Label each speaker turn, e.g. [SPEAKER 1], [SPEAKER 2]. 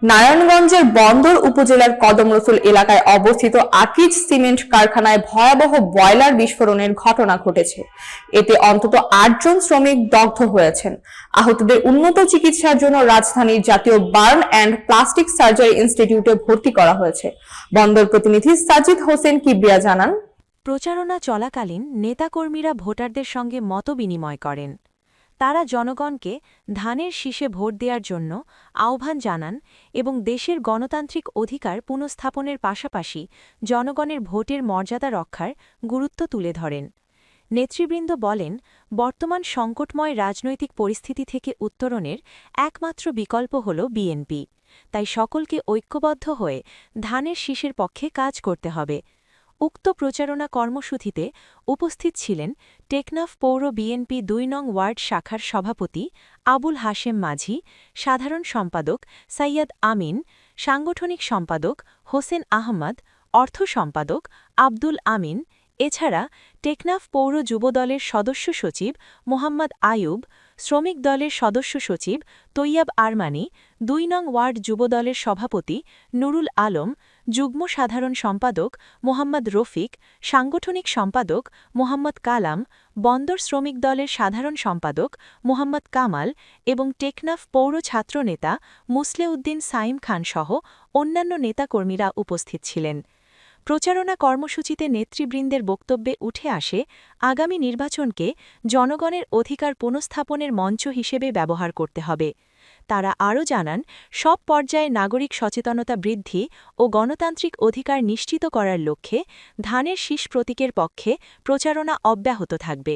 [SPEAKER 1] নারায়ণগঞ্জের বন্দর উপজেলার কদম রসুল এলাকায় অবস্থিত আকিজ সিমেন্ট কারখানায় ভয়াবহ বয়লার বিস্ফোরণের ঘটনা ঘটেছে। এতে অন্তত ৮ জন শ্রমিক দগ্ধ হয়েছেন। আহতদের উন্নত চিকিৎসার জন্য রাজধানীর জাতীয় বার্ন অ্যান্ড প্লাস্টিক সার্জারি ইনস্টিটিউটে ভর্তি করা হয়েছে। বন্দর প্রতিনিধি সাজিদ হোসেন কিবরিয়া জানান,
[SPEAKER 2] প্রচারণা চলাকালীন নেতাকর্মীরা ভোটারদের সঙ্গে মতবিনিময় করেন। তারা জনগণকে ধানের শীষে ভোট দেওয়ার জন্য আহ্বান জানান এবং দেশের গণতান্ত্রিক অধিকার পুনঃস্থাপনের পাশাপাশি জনগণের ভোটের মর্যাদা রক্ষার গুরুত্ব তুলে ধরেন। নেতৃবৃন্দ বলেন, বর্তমান সংকটময় রাজনৈতিক পরিস্থিতি থেকে উত্তরণের একমাত্র বিকল্প হল বিএনপি। তাই সকলকে ঐক্যবদ্ধ হয়ে ধানের শীষের পক্ষে কাজ করতে হবে। উক্ত প্রচারণা কর্মসূচিতে উপস্থিত ছিলেন টেকনাফ পৌর বিএনপি ২ নং ওয়ার্ড শাখার সভাপতি আবুল হাশেম মাঝি, সাধারণ সম্পাদক সৈয়দ আমিন, সাংগঠনিক সম্পাদক হোসেন আহমদ, অর্থ সম্পাদক আব্দুল আমিন। এছাড়া টেকনাফ পৌর যুবদলের সদস্য সচিব মোহাম্মদ আয়ুব, শ্রমিক দলের সদস্য সচিব তৈয়াব আরমানি, ২ নং ওয়ার্ড যুবদলের সভাপতি নুরুল আলম, যুগ্ম সাধারণ সম্পাদক মোহাম্মদ রফিক, সাংগঠনিক সম্পাদক মোহাম্মদ কালাম, বন্দর শ্রমিক দলের সাধারণ সম্পাদক মোহাম্মদ কামাল এবং টেকনাফ পৌর ছাত্রনেতা মুসলেউদ্দিন সাইম খান সহ অন্যান্য নেতাকর্মীরা উপস্থিত ছিলেন। প্রচারণা কর্মসূচিতে নেতৃবৃন্দের বক্তব্যে উঠে আসে আগামী নির্বাচনকে জনগণের অধিকার পুনঃস্থাপনের মঞ্চ হিসেবে ব্যবহার করতে হবে। তারা আরও জানান, সব পর্যায়ে নাগরিক সচেতনতা বৃদ্ধি ও গণতান্ত্রিক অধিকার নিশ্চিত করার লক্ষ্যে ধানের শীষ প্রতীকের পক্ষে প্রচারণা অব্যাহত থাকবে।